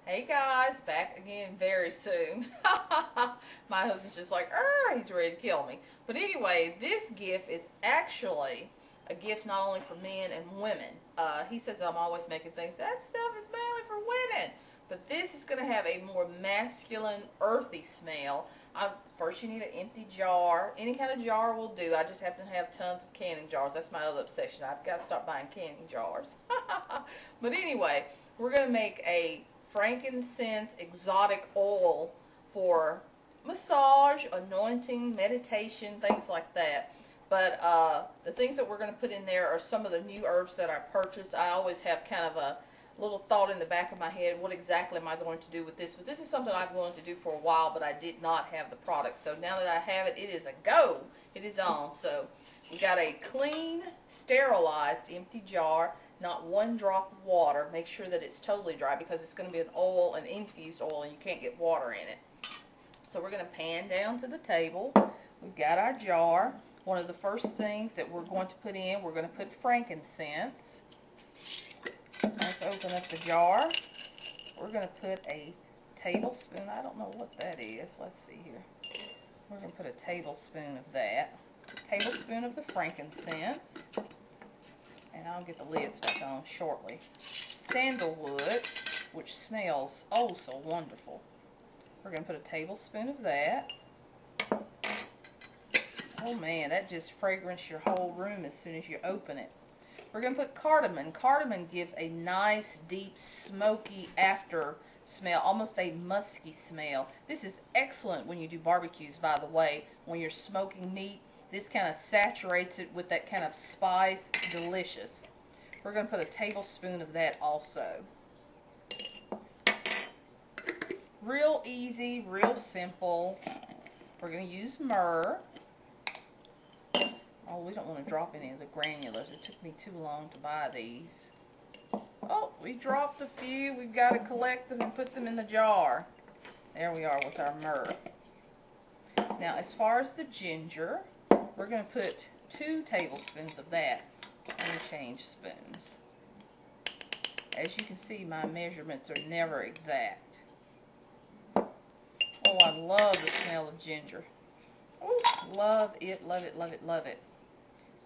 Hey guys, back again very soon. My husband's just like, he's ready to kill me. But anyway, this gift is actually a gift not only for men and women. He says I'm always making things, that stuff is mainly for women. But this is going to have a more masculine, earthy smell. First you need an empty jar. Any kind of jar will do. I just happen to have tons of canning jars. That's my other obsession. I've got to stop buying canning jars. But anyway, we're going to make a frankincense exotic oil for massage, anointing, meditation, things like that. But the things that we're going to put in there are some of the new herbs that I purchased. I always have kind of a little thought in the back of my head, what exactly am I going to do with this? But this is something I've wanted to do for a while, but I did not have the product. So now that I have it, it is a go. It is on. So we got a clean, sterilized, empty jar. Not one drop of water. Make sure that it's totally dry because it's going to be an oil, an infused oil, and you can't get water in it. So we're going to pan down to the table. We've got our jar. One of the first things that we're going to put in, we're going to put frankincense. Let's open up the jar. We're going to put a tablespoon. I don't know what that is. Let's see here. We're going to put a tablespoon of that. A tablespoon of the frankincense. And I'll get the lids back on shortly. Sandalwood, which smells oh so wonderful. We're going to put a tablespoon of that. Oh man, that just fragrance your whole room as soon as you open it. We're going to put cardamon. Cardamon gives a nice, deep, smoky after smell, almost a musky smell. This is excellent when you do barbecues, by the way. When you're smoking meat, this kind of saturates it with that kind of spice. Delicious. We're going to put a tablespoon of that also. Real easy, real simple. We're going to use myrrh. Oh, we don't want to drop any of the granulars. It took me too long to buy these. Oh, we dropped a few. We've got to collect them and put them in the jar. There we are with our myrrh. Now, as far as the ginger, we're going to put 2 tablespoons of that. And change spoons. As you can see, my measurements are never exact. Oh, I love the smell of ginger. Ooh, love it, love it, love it, love it.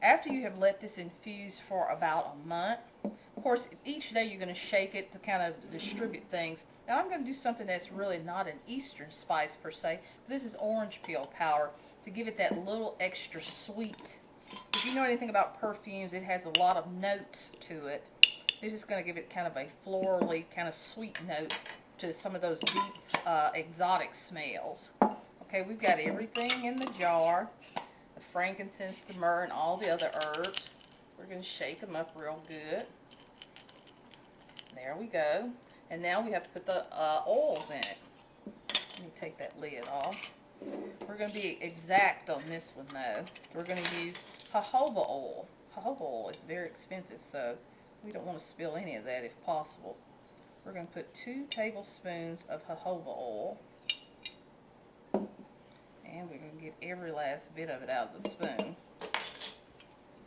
After you have let this infuse for about a month, of course, each day you're going to shake it to kind of distribute things. Now I'm going to do something that's really not an Eastern spice per se. This is orange peel powder to give it that little extra sweet. If you know anything about perfumes, it has a lot of notes to it. This is going to give it kind of a florally, kind of sweet note to some of those deep, exotic smells. Okay, we've got everything in the jar. The frankincense, the myrrh, and all the other herbs. We're going to shake them up real good. There we go. And now we have to put the oils in it. Let me take that lid off. We're going to be exact on this one though. We're going to use jojoba oil. Jojoba oil is very expensive, so we don't want to spill any of that if possible. We're going to put 2 tablespoons of jojoba oil. And we're going to get every last bit of it out of the spoon.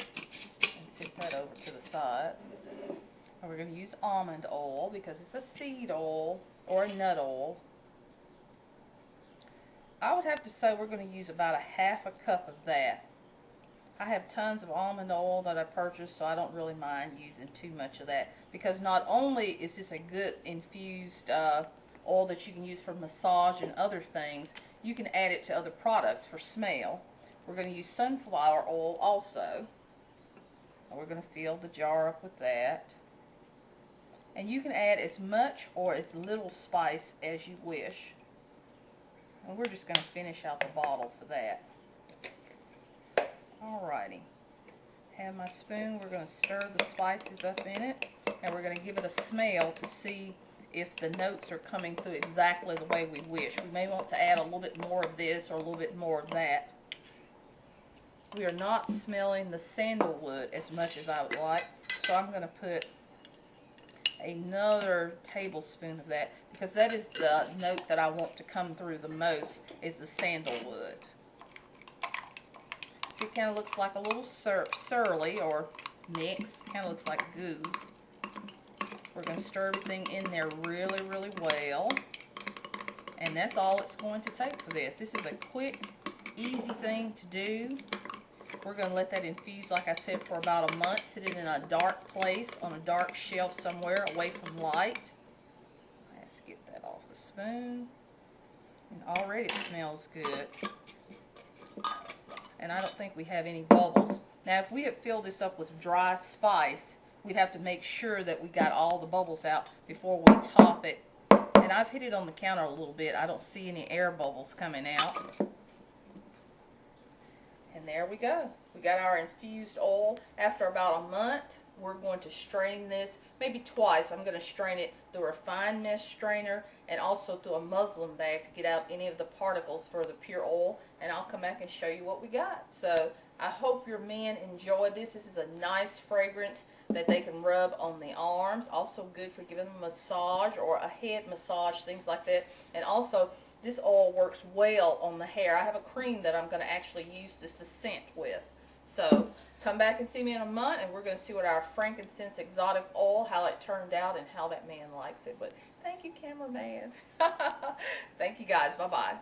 And set that over to the side. And we're going to use almond oil because it's a seed oil or a nut oil. I would have to say we're going to use about a half a cup of that. I have tons of almond oil that I purchased, so I don't really mind using too much of that. Because not only is this a good infused oil that you can use for massage and other things, you can add it to other products for smell. We're going to use sunflower oil also. And we're going to fill the jar up with that. And you can add as much or as little spice as you wish. And we're just going to finish out the bottle for that. Alrighty. Have my spoon. We're going to stir the spices up in it. And we're going to give it a smell to see if the notes are coming through exactly the way we wish. We may want to add a little bit more of this or a little bit more of that. We are not smelling the sandalwood as much as I would like. So I'm going to put another tablespoon of that because that is the note that I want to come through the most is the sandalwood. See, it kind of looks like a little surly or mix. Kind of looks like goo. We're going to stir everything in there really, really well. And that's all it's going to take for this. This is a quick, easy thing to do. We're going to let that infuse, like I said, for about a month. Sit it in a dark place on a dark shelf somewhere away from light. Let's get that off the spoon. And already it smells good. And I don't think we have any bubbles. Now, if we had filled this up with dry spice, we'd have to make sure that we got all the bubbles out before we top it. And I've hit it on the counter a little bit. I don't see any air bubbles coming out. And there we go. We got our infused oil. After about a month, we're going to strain this, maybe twice. I'm going to strain it through a fine mesh strainer and also through a muslin bag to get out any of the particles for the pure oil. And I'll come back and show you what we got. So I hope your men enjoy this. This is a nice fragrance that they can rub on the arms. Also good for giving them a massage or a head massage, things like that. And also, this oil works well on the hair. I have a cream that I'm going to actually use this to scent with. So come back and see me in a month, and we're going to see what our frankincense exotic oil, how it turned out, and how that man likes it. But thank you, cameraman. Thank you, guys. Bye-bye.